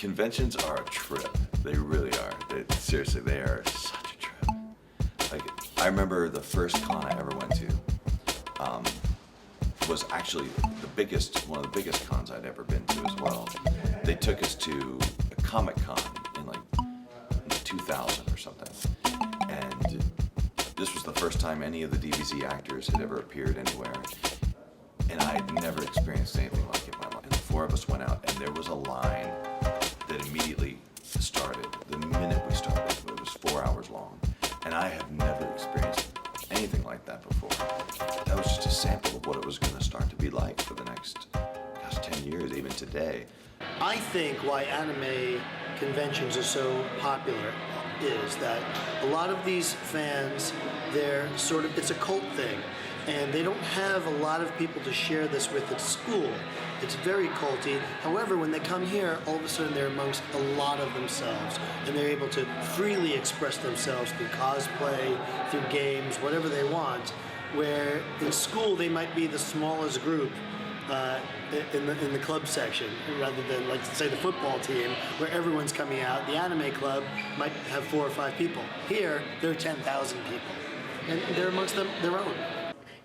Conventions are a trip. They really are. Seriously, they are such a trip. Like, I remember the first con I ever went to was actually one of the biggest cons I'd ever been to as well. They took us to a Comic Con in like 2000 or something. And this was the first time any of the DBZ actors had ever appeared anywhere. And I had never experienced anything like it in my life. And the four of us went out, and there was a line that immediately started. The minute we started, it was 4 hours long. And I have never experienced anything like that before. That was just a sample of what it was going to start to be like for the next, 10 years, even today. I think why anime conventions are so popular is that a lot of these fans, it's a cult thing, and they don't have a lot of people to share this with at school. It's very culty. However, when they come here, all of a sudden they're amongst a lot of themselves, and they're able to freely express themselves through cosplay, through games, whatever they want, where in school they might be the smallest group in the club section, rather than, like, say, the football team, where everyone's coming out. The anime club might have 4 or 5 people. Here, there are 10,000 people, and they're amongst their own.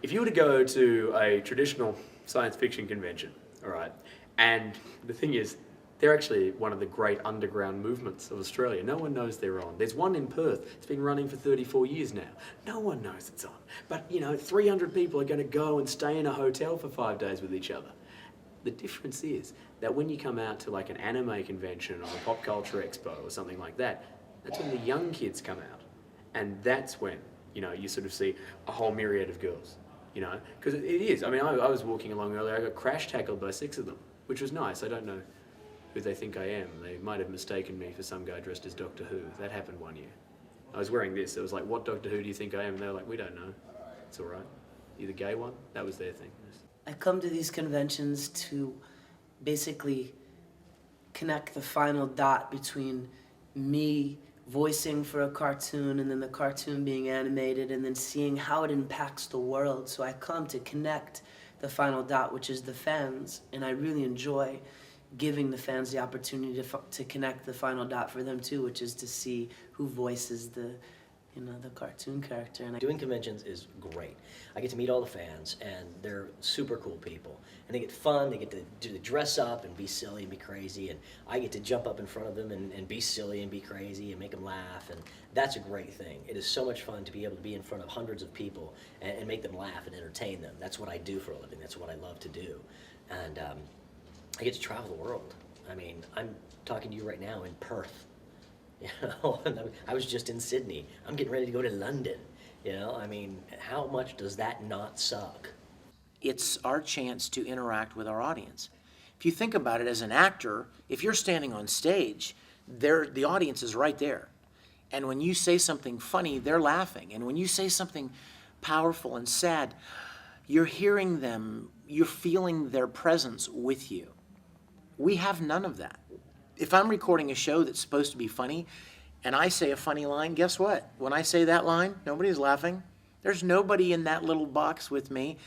If you were to go to a traditional science fiction convention, all right, and the thing is, they're actually one of the great underground movements of Australia. No one knows they're on. There's one in Perth. It's been running for 34 years now. No one knows it's on. But, 300 people are going to go and stay in a hotel for 5 days with each other. The difference is that when you come out to like an anime convention or a pop culture expo or something like that, that's when the young kids come out. And that's when, you sort of see a whole myriad of girls, because it is. I mean, I was walking along earlier, I got crash tackled by 6 of them, which was nice. I don't know who they think I am. They might have mistaken me for some guy dressed as Doctor Who. That happened one year. I was wearing this. It was like, what Doctor Who do you think I am? And they were like, we don't know. It's all right. You the gay one? That was their thing. I come to these conventions to basically connect the final dot between me voicing for a cartoon and then the cartoon being animated and then seeing how it impacts the world. So I come to connect the final dot, which is the fans, and I really enjoy giving the fans the opportunity to connect the final dot for them too, which is to see who voices the cartoon character. And Doing conventions is great. I get to meet all the fans, and they're super cool people. And they get fun, they get to dress up and be silly and be crazy, and I get to jump up in front of them and be silly and be crazy and make them laugh, and that's a great thing. It is so much fun to be able to be in front of hundreds of people and make them laugh and entertain them. That's what I do for a living. That's what I love to do. And I get to travel the world. I mean, I'm talking to you right now in Perth. I was just in Sydney. I'm getting ready to go to London. I mean, how much does that not suck? It's our chance to interact with our audience. If you think about it as an actor, if you're standing on stage, the audience is right there. And when you say something funny, they're laughing. And when you say something powerful and sad, you're hearing them, you're feeling their presence with you. We have none of that. If I'm recording a show that's supposed to be funny, and I say a funny line, guess what? When I say that line, nobody's laughing. There's nobody in that little box with me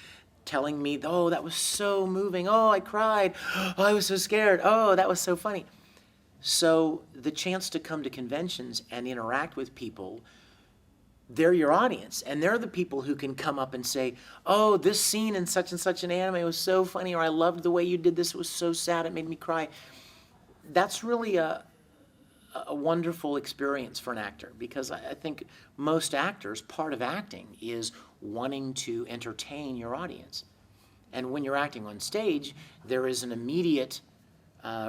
telling me, oh, that was so moving. Oh, I cried. Oh, I was so scared. Oh, that was so funny. So the chance to come to conventions and interact with people, they're your audience. And they're the people who can come up and say, oh, this scene in such and such an anime was so funny, or I loved the way you did this. It was so sad. It made me cry. That's really a wonderful experience for an actor, because I think most actors, part of acting is wanting to entertain your audience. And when you're acting on stage, there is an immediate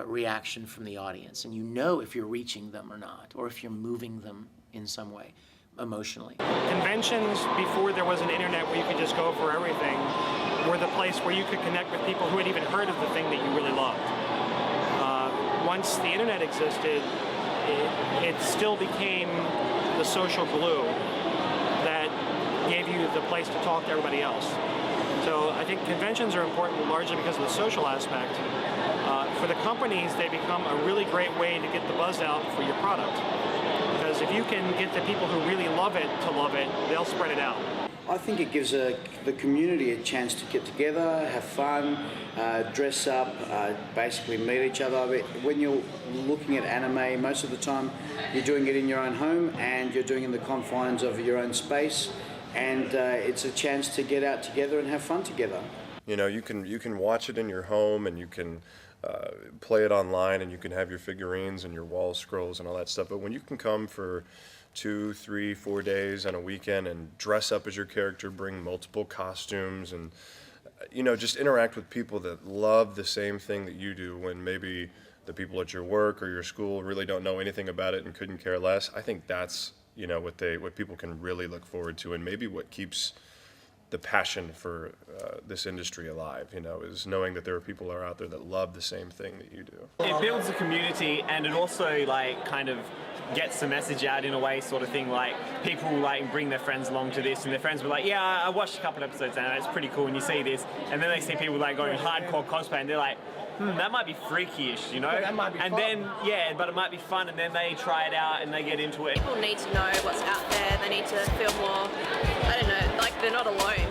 reaction from the audience, and you know if you're reaching them or not, or if you're moving them in some way emotionally. Conventions, before there was an internet where you could just go for everything, were the place where you could connect with people who had even heard of the thing that you really loved. Once the internet existed, it still became the social glue that gave you the place to talk to everybody else. So I think conventions are important largely because of the social aspect. For the companies, they become a really great way to get the buzz out for your product. Because if you can get the people who really love it to love it, they'll spread it out. I think it gives the community a chance to get together, have fun, dress up, basically meet each other. When you're looking at anime, most of the time you're doing it in your own home and you're doing it in the confines of your own space, and it's a chance to get out together and have fun together. You know, you can watch it in your home, and you can play it online, and you can have your figurines and your wall scrolls and all that stuff. But when you can come for 2, 3, 4 days on a weekend and dress up as your character, bring multiple costumes, and you know, just interact with people that love the same thing that you do, when maybe the people at your work or your school really don't know anything about it and couldn't care less. I think that's, you know, what people can really look forward to, and maybe what keeps the passion for this industry alive, you know, is knowing that there are people that are out there that love the same thing that you do. It builds a community, and it also like kind of gets the message out in a way, sort of thing. Like people like bring their friends along to this, and their friends were like, yeah, I watched a couple of episodes and it's pretty cool, and you see this, and then they see people like going hardcore cosplay, and they're like, that might be freaky-ish, you know? That might be and fun. then, yeah, but it might be fun, and then they try it out and they get into it. People need to know what's out there. They need to feel more, I don't know, like they're not alone.